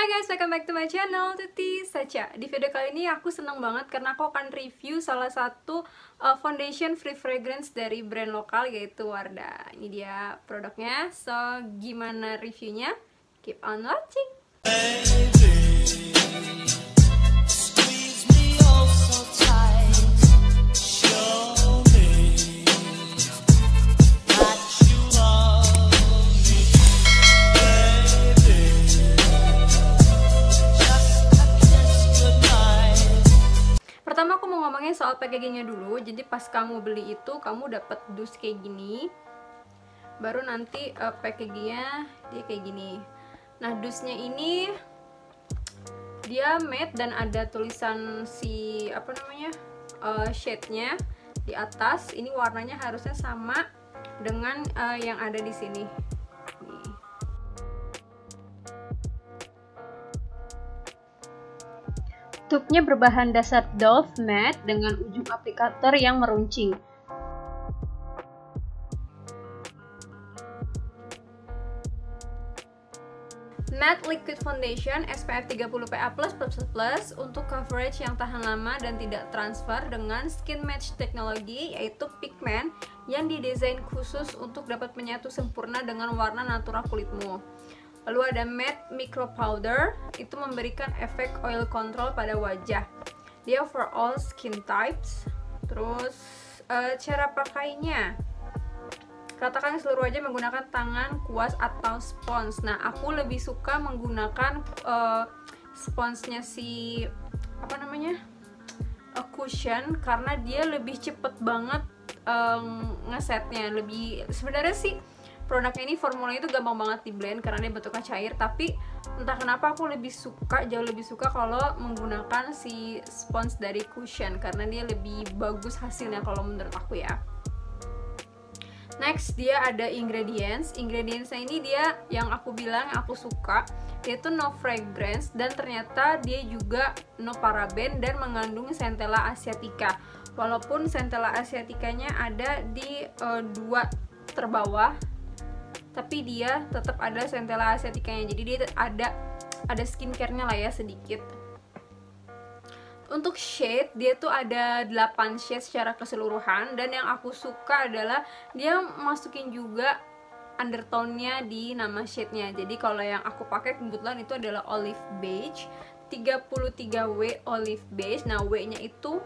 Hai guys, welcome back to my channel, Tuti Sacha. Di video kali ini aku seneng banget karena aku akan review salah satu foundation free fragrance dari brand lokal yaitu Wardah. Ini dia produknya, so gimana reviewnya? Keep on watching! Pertama aku mau ngomongin soal packagingnya dulu. Jadi pas kamu beli itu kamu dapat dus kayak gini. Baru nanti packagingnya dia kayak gini. Nah dusnya ini dia matte dan ada tulisan si apa namanya shade-nya di atas. Ini warnanya harusnya sama dengan yang ada di sini. Tube-nya berbahan dasar Dove Matte dengan ujung aplikator yang meruncing. Matte Liquid Foundation SPF 30 PA+++ untuk coverage yang tahan lama dan tidak transfer dengan skin match teknologi, yaitu pigment yang didesain khusus untuk dapat menyatu sempurna dengan warna natural kulitmu. Lalu ada matte micro powder, itu memberikan efek oil control pada wajah. Dia for all skin types. Terus cara pakainya, ratakan seluruh wajah menggunakan tangan, kuas atau spons. Nah, aku lebih suka menggunakan sponsnya si apa namanya cushion karena dia lebih cepet banget ngesetnya. Lebih sebenarnya sih produknya ini formulanya itu gampang banget di blend karena dia bentuknya cair, tapi entah kenapa aku jauh lebih suka kalau menggunakan si spons dari cushion karena dia lebih bagus hasilnya kalau menurut aku ya. Next dia ada ingredientsnya ini dia yang aku bilang yang aku suka, yaitu no fragrance dan ternyata dia juga no paraben dan mengandung centella asiatica. Walaupun centella asiaticanya ada di dua terbawah, tapi dia tetap ada centella asiaticanya, jadi dia ada skincare-nya lah ya sedikit. Untuk shade dia tuh ada 8 shade secara keseluruhan, dan yang aku suka adalah dia masukin juga undertone-nya di nama shade-nya. Jadi kalau yang aku pakai kebetulan itu adalah olive beige 33W olive beige. Nah W-nya itu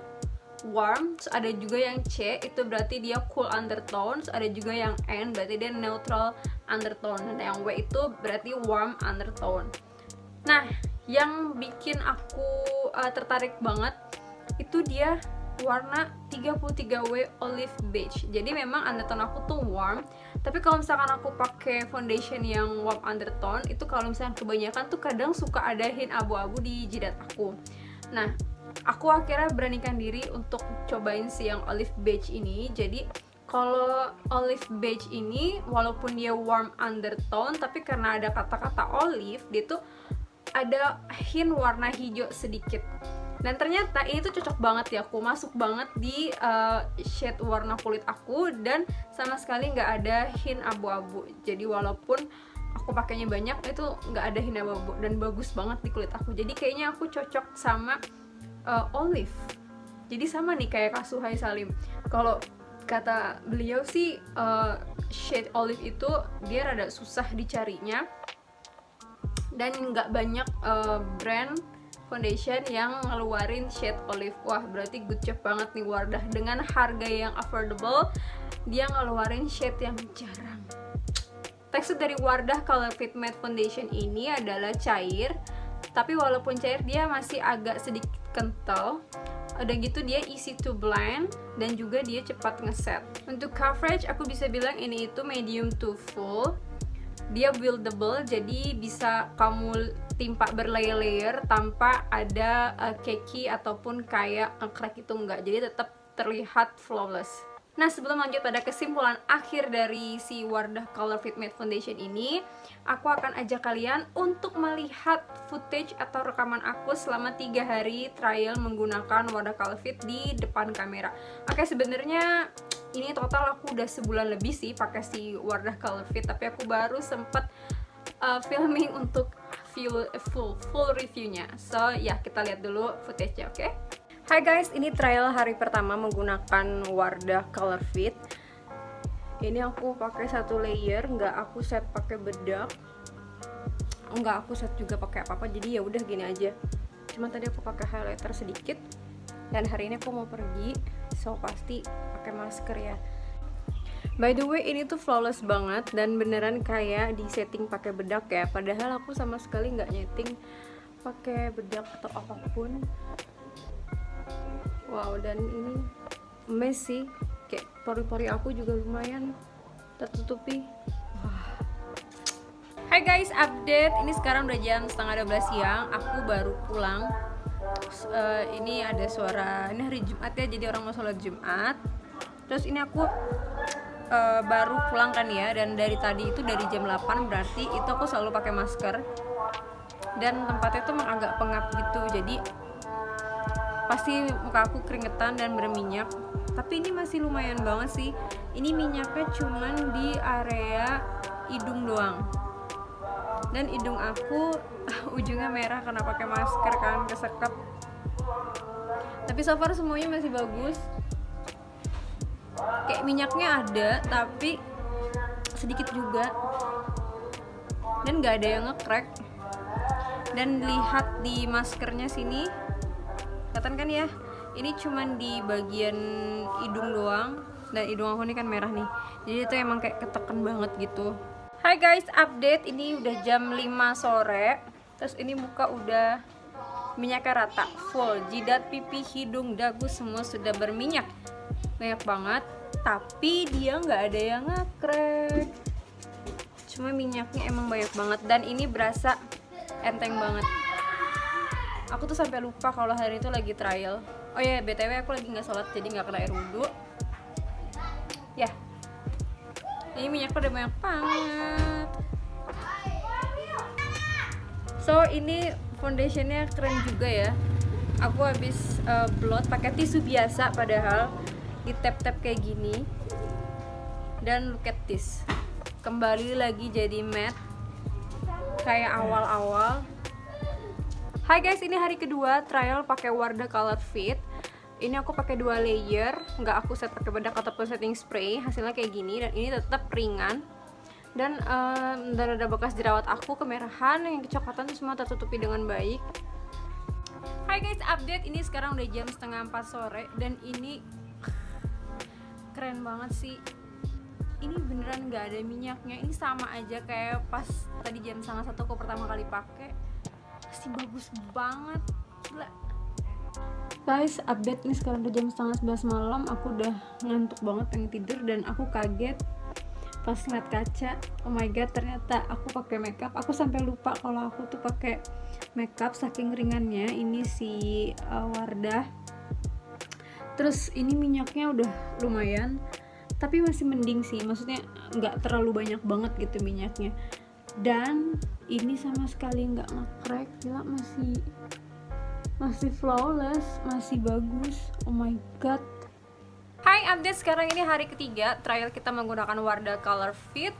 warm, terus ada juga yang C itu berarti dia cool undertones, ada juga yang N berarti dia neutral undertone, dan yang W itu berarti warm undertone. Nah yang bikin aku tertarik banget itu dia warna 33W olive beige. Jadi memang undertone aku tuh warm, tapi kalau misalkan aku pakai foundation yang warm undertone itu kalau misalkan kebanyakan tuh kadang suka ada hint abu-abu di jidat aku. Nah aku akhirnya beranikan diri untuk cobain si yang olive beige ini. Jadi kalau olive beige ini walaupun dia warm undertone, tapi karena ada kata-kata olive dia tuh ada hint warna hijau sedikit. Dan ternyata ini tuh cocok banget ya, aku masuk banget di shade warna kulit aku dan sama sekali nggak ada hint abu-abu. Jadi walaupun aku pakainya banyak itu nggak ada hint abu-abu dan bagus banget di kulit aku. Jadi kayaknya aku cocok sama olive. Jadi sama nih kayak Kak Suhai Salim. Kalau kata beliau sih shade olive itu dia rada susah dicarinya dan nggak banyak brand foundation yang ngeluarin shade olive. Wah berarti good job banget nih Wardah, dengan harga yang affordable dia ngeluarin shade yang jarang. Tekstur dari Wardah Color Fit Matte Foundation ini adalah cair, tapi walaupun cair dia masih agak sedikit kental. Udah gitu dia easy to blend dan juga dia cepat ngeset. Untuk coverage aku bisa bilang ini itu medium to full. Dia buildable, jadi bisa kamu timpa berlayer-layer tanpa ada cakey ataupun kayak crack itu enggak. Jadi tetap terlihat flawless. Nah sebelum lanjut pada kesimpulan akhir dari si Wardah Color Fit Matte Foundation ini, aku akan ajak kalian untuk melihat footage atau rekaman aku selama 3 hari trial menggunakan Wardah Color Fit di depan kamera. Oke, sebenarnya ini total aku udah sebulan lebih sih pakai si Wardah Color Fit, tapi aku baru sempet filming untuk full reviewnya. So ya, kita lihat dulu footage-nya, oke? Hai guys, ini trial hari pertama menggunakan Wardah Color Fit. Ini aku pakai 1 layer, nggak aku set pakai bedak, nggak aku set juga pakai apa-apa, jadi ya udah gini aja. Cuman tadi aku pakai highlighter sedikit, dan hari ini aku mau pergi, so pasti pakai masker ya. By the way, ini tuh flawless banget dan beneran kayak di setting pakai bedak ya. Padahal aku sama sekali nggak nyeting pakai bedak atau apapun. Wow, dan ini emas sih. Kayak pori-pori aku juga lumayan tertutupi. Wah. Hai guys, update. Ini sekarang udah jam setengah 12 siang. Aku baru pulang. Ini ada suara. Ini hari Jumat ya, jadi orang mau sholat Jumat. Terus ini aku baru pulang kan ya. Dan dari tadi itu dari jam 8, berarti itu aku selalu pakai masker. Dan tempatnya tuh emang agak pengap gitu. Jadi pasti muka aku keringetan dan berminyak. Tapi ini masih lumayan banget sih. Ini minyaknya cuman di area hidung doang. Dan hidung aku ujungnya merah karena pakai masker kan, kesekep. Tapi so far semuanya masih bagus. Kayak minyaknya ada, tapi sedikit juga. Dan gak ada yang nge-crack. Dan lihat di maskernya sini, kelihatan kan ya? Ini cuman di bagian hidung doang, dan hidung aku ini kan merah nih, jadi itu emang kayak keteken banget gitu. Hai guys, update. Ini udah jam 5 sore. Terus ini muka udah minyaknya rata, full. Jidat, pipi, hidung, dagu semua sudah berminyak, banyak banget. Tapi dia nggak ada yang nge-crack, cuma minyaknya emang banyak banget. Dan ini berasa enteng banget. Aku tuh sampai lupa kalau hari itu lagi trial. Oh ya, BTW aku lagi nggak sholat, jadi nggak kena air wudhu. Ya, ini minyaknya udah banyak banget. So ini foundationnya keren juga ya. Aku habis blot pakai tisu biasa, padahal di tap-tap kayak gini. Dan look at this, kembali lagi jadi matte kayak awal-awal. Hai guys, ini hari kedua trial pakai Wardah Color Fit. Ini aku pakai 2 layer, nggak aku set pakai bedak ataupun setting spray. Hasilnya kayak gini, dan ini tetap ringan. Dan ada bekas jerawat aku, kemerahan, yang kecoklatan semua tertutupi dengan baik. Hai guys, update. Ini sekarang udah jam setengah 4 sore, dan ini keren banget sih. Ini beneran nggak ada minyaknya. Ini sama aja kayak pas tadi jam setengah 1 aku pertama kali pakai. Masih bagus banget, gila. Guys, update. Ini sekarang udah jam setengah 11 malam. Aku udah ngantuk banget, pengen tidur. Dan aku kaget pas ngeliat kaca. Oh my god, ternyata aku pakai makeup. Aku sampai lupa kalau aku tuh pakai makeup saking ringannya. Ini si Wardah. Terus ini minyaknya udah lumayan, tapi masih mending sih. Maksudnya nggak terlalu banyak banget gitu minyaknya. Dan ini sama sekali nggak nge-crack, gila, masih flawless, masih bagus. Oh my god. Hai, update. Sekarang ini hari ketiga trial kita menggunakan Wardah Color Fit.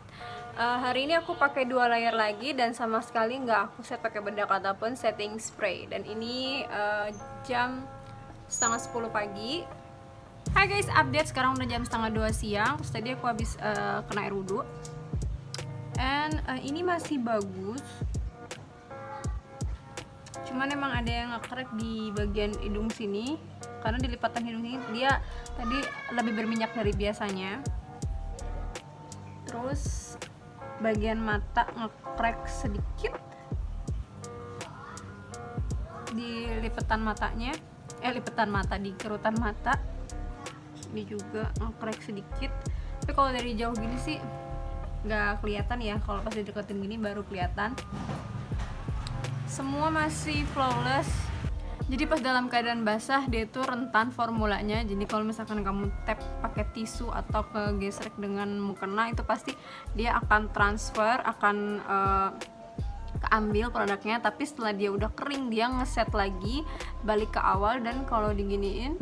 Hari ini aku pakai 2 layer lagi, dan sama sekali nggak aku set pakai bedak ataupun setting spray. Dan ini jam setengah 10 pagi. Hai guys, update. Sekarang udah jam setengah 2 siang. Terus tadi aku habis kena air wudhu. And ini masih bagus, cuman emang ada yang nge-crack di bagian hidung sini, karena di lipatan hidung ini dia tadi lebih berminyak dari biasanya. Terus bagian mata nge-crack sedikit di lipatan matanya, di kerutan mata. Ini juga nge-crack sedikit, tapi kalau dari jauh gini sih nggak kelihatan ya. Kalau pas dideketin gini baru kelihatan. Semua masih flawless. Jadi pas dalam keadaan basah dia tuh rentan formulanya. Jadi kalau misalkan kamu tap pakai tisu atau kegesrek dengan mukena, itu pasti dia akan transfer, akan keambil produknya. Tapi setelah dia udah kering, dia ngeset lagi, balik ke awal. Dan kalau diginiin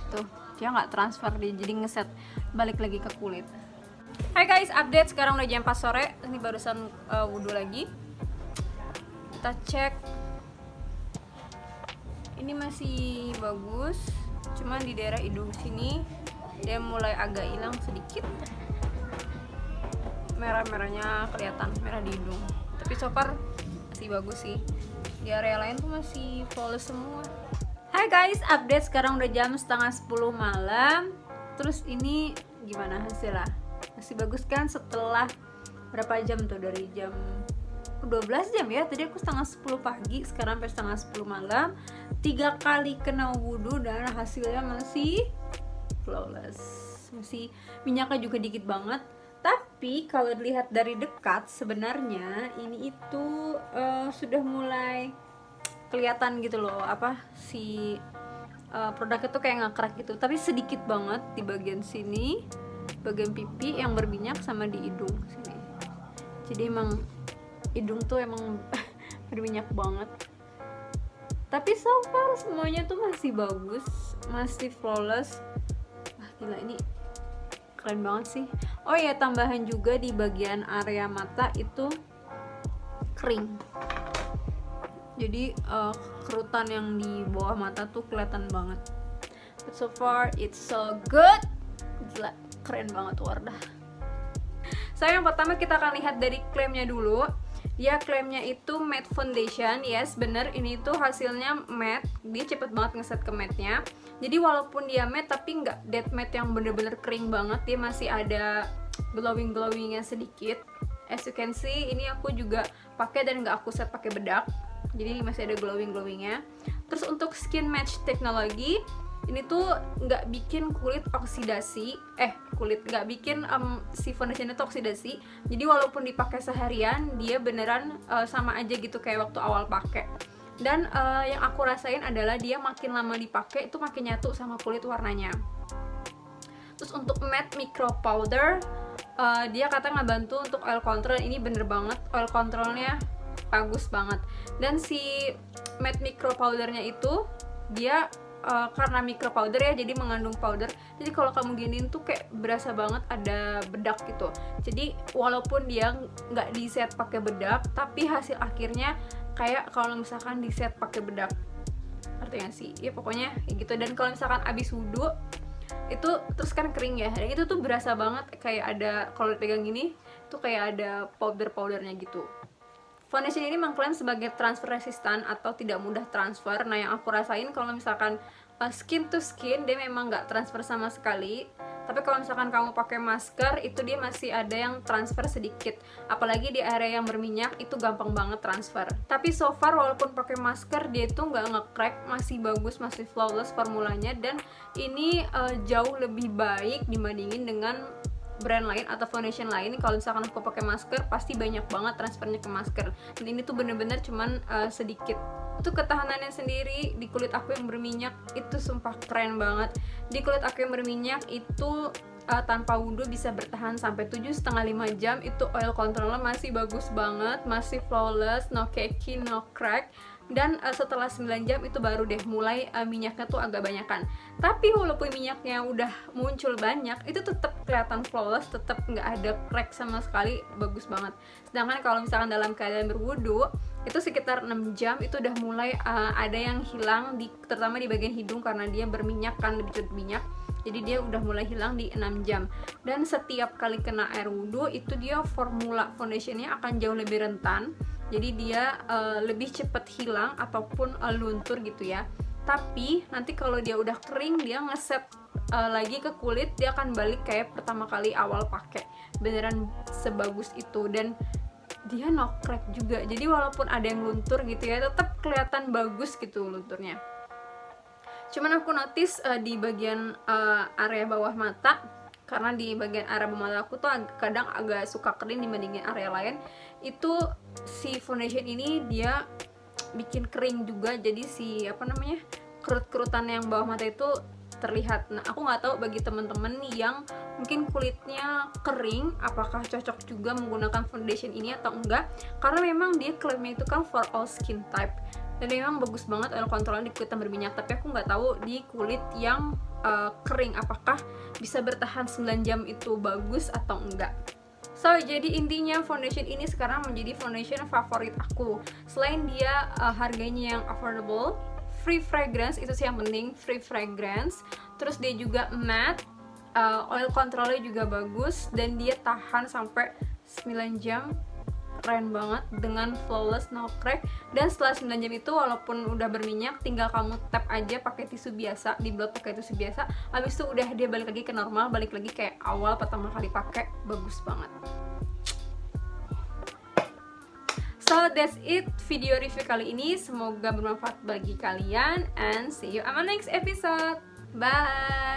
tuh dia nggak transfer, dia jadi ngeset balik lagi ke kulit. Hai guys, update. Sekarang udah jam 4 sore. Ini barusan wudhu lagi. kita cek. Ini masih bagus, cuma di daerah hidung sini dia mulai agak hilang sedikit. Merah-merahnya kelihatan, merah di hidung. Tapi so far masih bagus sih. Di area lain tuh masih flawless semua. Hai guys, update sekarang udah jam setengah 10 malam. Terus ini gimana hasilnya? Masih bagus kan setelah berapa jam tuh, dari jam 12 jam ya, tadi aku setengah 10 pagi, sekarang sampai setengah 10 malam, 3 kali kena wudhu dan hasilnya masih flawless, masih minyaknya juga dikit banget. Tapi kalau dilihat dari dekat sebenarnya ini itu sudah mulai kelihatan gitu loh, apa si produknya tuh kayak ngakrak gitu, tapi sedikit banget di bagian sini, bagian pipi yang berminyak sama di hidung sini. Jadi emang hidung tuh emang berminyak banget. Tapi so far semuanya tuh masih bagus, masih flawless. Wah gila, ini keren banget sih. Oh ya, tambahan juga di bagian area mata itu kering. Jadi kerutan yang di bawah mata tuh kelihatan banget. But so far it's so good. Gila, keren banget Wardah. So yang pertama kita akan lihat dari klaimnya dulu. Dia klaimnya itu matte foundation. Yes, bener, ini tuh hasilnya matte. Dia cepet banget ngeset ke matte-nya. Jadi walaupun dia matte tapi nggak dead matte yang bener-bener kering banget. Dia masih ada glowing-glowingnya sedikit. As you can see, ini aku juga pakai dan nggak aku set pakai bedak. Jadi masih ada glowing-glowingnya. Terus untuk skin match teknologi, ini tuh nggak bikin kulit oksidasi, nggak bikin si foundation itu oksidasi. Jadi walaupun dipakai seharian, dia beneran sama aja gitu kayak waktu awal pakai. Dan yang aku rasain adalah dia makin lama dipakai itu makin nyatu sama kulit warnanya. Terus untuk matte micro powder, dia kata ngebantu untuk oil control. Ini bener banget, oil controlnya bagus banget. Dan si matte micro powdernya itu dia karena micro powder ya, jadi mengandung powder. Jadi kalau kamu giniin tuh kayak berasa banget ada bedak gitu. Jadi walaupun dia nggak di set pakai bedak, tapi hasil akhirnya kayak kalau misalkan di set pakai bedak. Artinya sih, ya pokoknya kayak gitu. Dan kalau misalkan abis wudhu itu terus kan kering ya, dan itu tuh berasa banget kayak ada, kalau dipegang gini tuh kayak ada powder-powdernya gitu. Foundation ini mengklaim sebagai transfer resistan atau tidak mudah transfer. Nah yang aku rasain kalau misalkan skin to skin dia memang nggak transfer sama sekali. Tapi kalau misalkan kamu pakai masker itu dia masih ada yang transfer sedikit. Apalagi di area yang berminyak itu gampang banget transfer. Tapi so far walaupun pakai masker dia itu nggak nge-crack, masih bagus, masih flawless formulanya. Dan ini jauh lebih baik dibandingin dengan brand lain atau foundation lain. Kalau misalkan aku pakai masker pasti banyak banget transfernya ke masker, dan ini tuh bener-bener cuman sedikit. Untuk ketahanannya sendiri di kulit aku yang berminyak itu sumpah keren banget. Di kulit aku yang berminyak itu tanpa wudhu bisa bertahan sampai 7,5 jam. Itu oil controlnya masih bagus banget, masih flawless, no cakey, no crack. Dan setelah 9 jam itu baru deh mulai minyaknya tuh agak banyakan. Tapi walaupun minyaknya udah muncul banyak, itu tetap kelihatan flawless, tetap nggak ada crack sama sekali, bagus banget. Sedangkan kalau misalkan dalam keadaan berwudu itu sekitar 6 jam itu udah mulai ada yang hilang, terutama di bagian hidung karena dia berminyak kan, lebih cepet minyak. Jadi dia udah mulai hilang di 6 jam. Dan setiap kali kena air wudhu itu dia formula foundationnya akan jauh lebih rentan. Jadi dia lebih cepat hilang ataupun luntur gitu ya. Tapi nanti kalau dia udah kering, dia ngeset lagi ke kulit, dia akan balik kayak pertama kali awal pakai. Beneran sebagus itu, dan dia no crack juga. Jadi walaupun ada yang luntur gitu ya, tetap kelihatan bagus gitu lunturnya. Cuman aku notice di bagian area bawah mata, karena di bagian area bawah mata aku tuh kadang agak suka kering dibandingin area lain. Itu si foundation ini dia bikin kering juga, jadi si kerut-kerutan yang bawah mata itu terlihat. Nah aku nggak tahu bagi temen-temen yang mungkin kulitnya kering, apakah cocok juga menggunakan foundation ini atau enggak, karena memang dia klaimnya itu kan for all skin type, dan memang bagus banget oil controlnya di kulit yang berminyak. Tapi aku nggak tahu di kulit yang kering apakah bisa bertahan 9 jam itu bagus atau enggak. So jadi intinya foundation ini sekarang menjadi foundation favorit aku. Selain dia harganya yang affordable, free fragrance, itu sih yang penting, free fragrance. Terus dia juga matte, oil controlnya juga bagus, dan dia tahan sampai 9 jam. Keren banget dengan flawless no crack. Dan setelah 9 jam itu walaupun udah berminyak, tinggal kamu tap aja pakai tisu biasa, diblot pakai tisu biasa. Habis itu udah dia balik lagi ke normal, balik lagi kayak awal pertama kali pakai. Bagus banget. So that's it video review kali ini, semoga bermanfaat bagi kalian, and see you on my next episode. Bye.